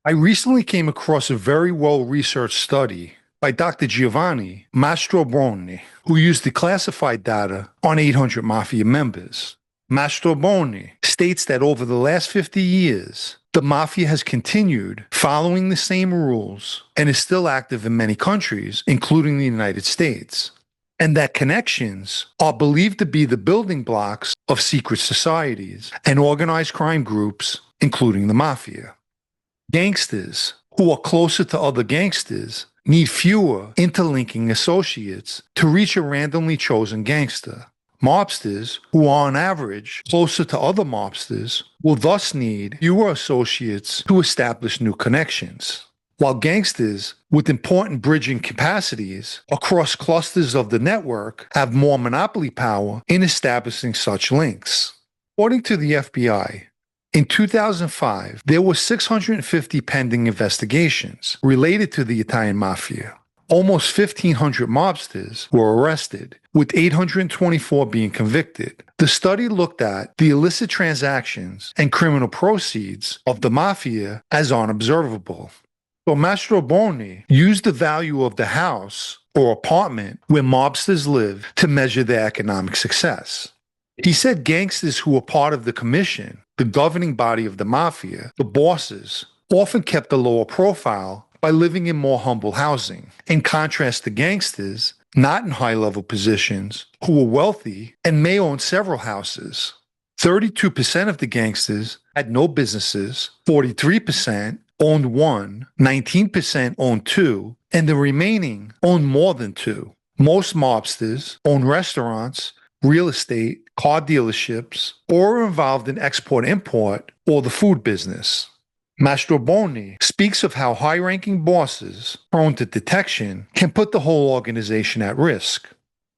I recently came across a very well-researched study by Dr. Giovanni Mastrobuoni, who used the classified data on 800 Mafia members. Mastrobuoni states that over the last 50 years, the Mafia has continued following the same rules and is still active in many countries, including the United States, and that connections are believed to be the building blocks of secret societies and organized crime groups, including the Mafia. Gangsters who are closer to other gangsters need fewer interlinking associates to reach a randomly chosen gangster. Mobsters who are on average closer to other mobsters will thus need fewer associates to establish new connections, while gangsters with important bridging capacities across clusters of the network have more monopoly power in establishing such links. According to the FBI, in 2005, there were 650 pending investigations related to the Italian Mafia. Almost 1,500 mobsters were arrested, with 824 being convicted. The study looked at the illicit transactions and criminal proceeds of the Mafia as unobservable. So Mastrobuoni used the value of the house or apartment where mobsters live to measure their economic success. He said gangsters who were part of the commission, the governing body of the Mafia, the bosses, often kept a lower profile by living in more humble housing, in contrast to gangsters not in high-level positions who were wealthy and may own several houses. 32% of the gangsters had no businesses, 43% owned one, 19% owned two, and the remaining owned more than two. Most mobsters own restaurants, real estate, car dealerships, or are involved in export-import or the food business. Mastrobuoni speaks of how high-ranking bosses prone to detection can put the whole organization at risk.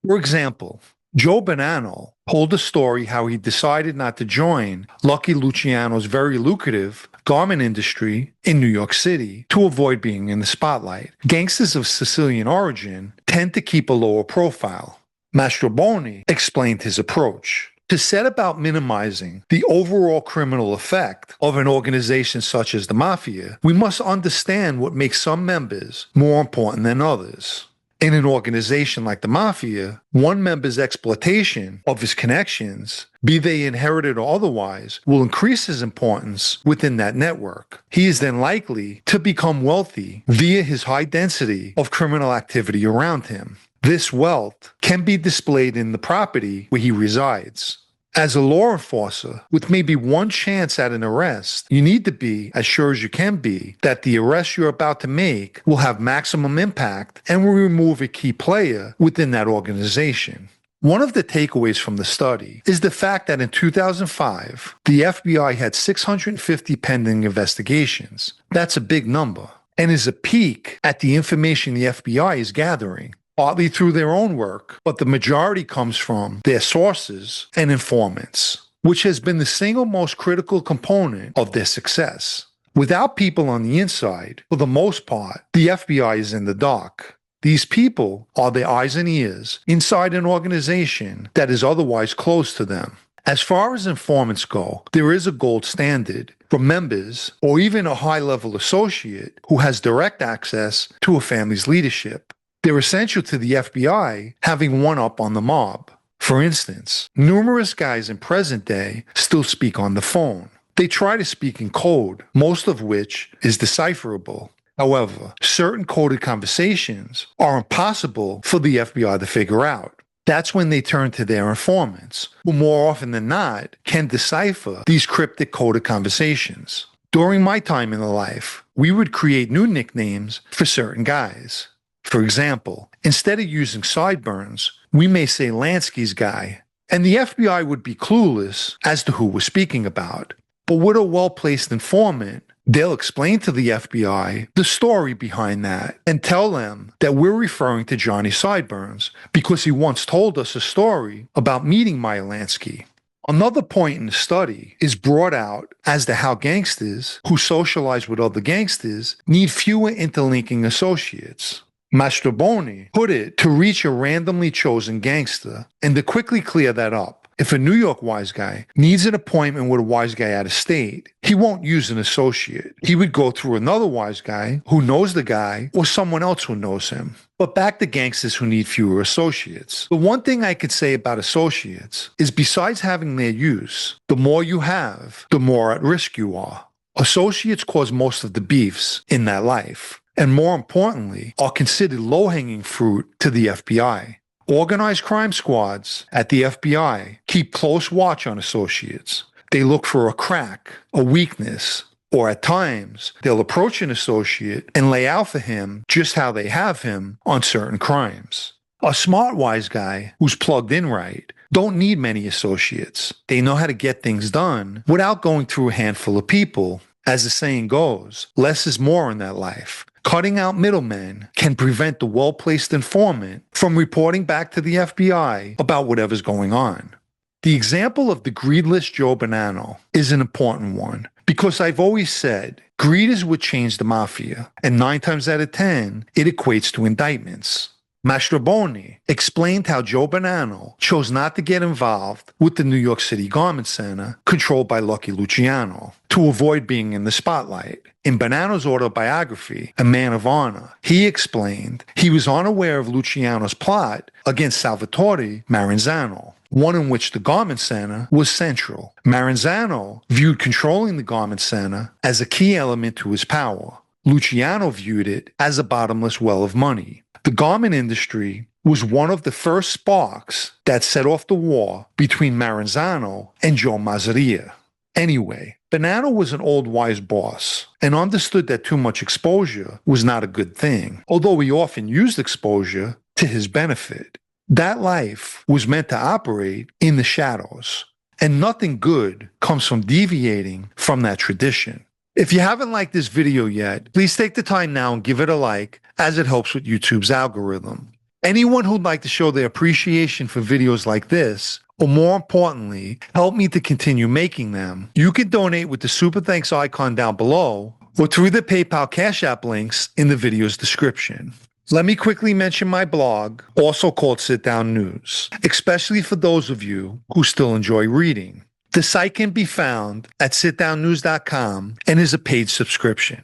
For example, Joe Bonanno told a story how he decided not to join Lucky Luciano's very lucrative garment industry in New York City to avoid being in the spotlight. Gangsters of Sicilian origin tend to keep a lower profile. Mastrobuoni explained his approach. To set about minimizing the overall criminal effect of an organization such as the Mafia, we must understand what makes some members more important than others. In an organization like the Mafia, one member's exploitation of his connections, be they inherited or otherwise, will increase his importance within that network. He is then likely to become wealthy via his high density of criminal activity around him. This wealth can be displayed in the property where he resides. As a law enforcer, with maybe one chance at an arrest, you need to be as sure as you can be that the arrest you're about to make will have maximum impact and will remove a key player within that organization. One of the takeaways from the study is the fact that in 2005, the FBI had 650 pending investigations. That's a big number, and is a peek at the information the FBI is gathering, partly through their own work, but the majority comes from their sources and informants, which has been the single most critical component of their success. Without people on the inside, for the most part, the FBI is in the dark. These people are the eyes and ears inside an organization that is otherwise close to them. As far as informants go, there is a gold standard for members or even a high-level associate who has direct access to a family's leadership. They're essential to the FBI having one up on the mob. For instance, numerous guys in present day still speak on the phone. They try to speak in code, most of which is decipherable. However, certain coded conversations are impossible for the FBI to figure out. That's when they turn to their informants, who more often than not can decipher these cryptic coded conversations. During my time in the life, we would create new nicknames for certain guys. For example, instead of using sideburns, we may say Lansky's guy, and the FBI would be clueless as to who we're speaking about. But with a well-placed informant, they'll explain to the FBI the story behind that and tell them that we're referring to Johnny Sideburns because he once told us a story about meeting Meyer Lansky. Another point in the study is brought out as to how gangsters who socialize with other gangsters need fewer interlinking associates. Mastrobuoni put it to reach a randomly chosen gangster, and to quickly clear that up, If a New York wise guy needs an appointment with a wise guy out of state, he won't use an associate. He would go through another wise guy who knows the guy or someone else who knows him. But back to gangsters who need fewer associates. The one thing I could say about associates is besides having their use, the more you have, the more at risk you are. Associates cause most of the beefs in that life, and more importantly, are considered low-hanging fruit to the FBI. Organized crime squads at the FBI keep close watch on associates. They look for a crack, a weakness, or at times, they'll approach an associate and lay out for him just how they have him on certain crimes. A smart wise guy who's plugged in right don't need many associates. They know how to get things done without going through a handful of people. As the saying goes, less is more in that life. Cutting out middlemen can prevent the well-placed informant from reporting back to the FBI about whatever's going on. The example of the greedless Joe Bonanno is an important one because I've always said greed is what changed the Mafia, and 9 times out of 10, it equates to indictments. Mastroboni explained how Joe Bonanno chose not to get involved with the New York City Garment Center, controlled by Lucky Luciano, to avoid being in the spotlight. In Bonanno's autobiography, A Man of Honor, he explained he was unaware of Luciano's plot against Salvatore Maranzano, one in which the Garment Center was central. Maranzano viewed controlling the Garment Center as a key element to his power. Luciano viewed it as a bottomless well of money. The garment industry was one of the first sparks that set off the war between Maranzano and Joe Mazzaria. Anyway, Bonanno was an old wise boss and understood that too much exposure was not a good thing, although he often used exposure to his benefit. That life was meant to operate in the shadows, and nothing good comes from deviating from that tradition. If you haven't liked this video yet, please take the time now and give it a like, as it helps with YouTube's algorithm. Anyone who'd like to show their appreciation for videos like this, or more importantly, help me to continue making them, you can donate with the Super Thanks icon down below, or through the PayPal Cash App links in the video's description. Let me quickly mention my blog, also called Sit Down News, especially for those of you who still enjoy reading. The site can be found at sitdownnews.com and is a paid subscription.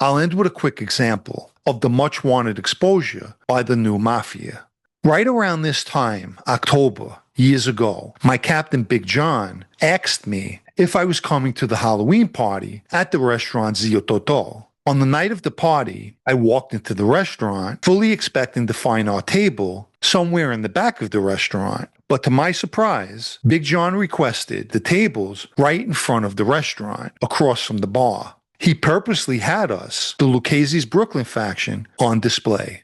I'll end with a quick example of the much wanted exposure by the new Mafia. Right around this time, October, years ago, my captain Big John asked me if I was coming to the Halloween party at the restaurant Zio Totò. On the night of the party, I walked into the restaurant, fully expecting to find our table somewhere in the back of the restaurant. But to my surprise, Big John requested the tables right in front of the restaurant, across from the bar. He purposely had us, the Lucchese's Brooklyn faction, on display.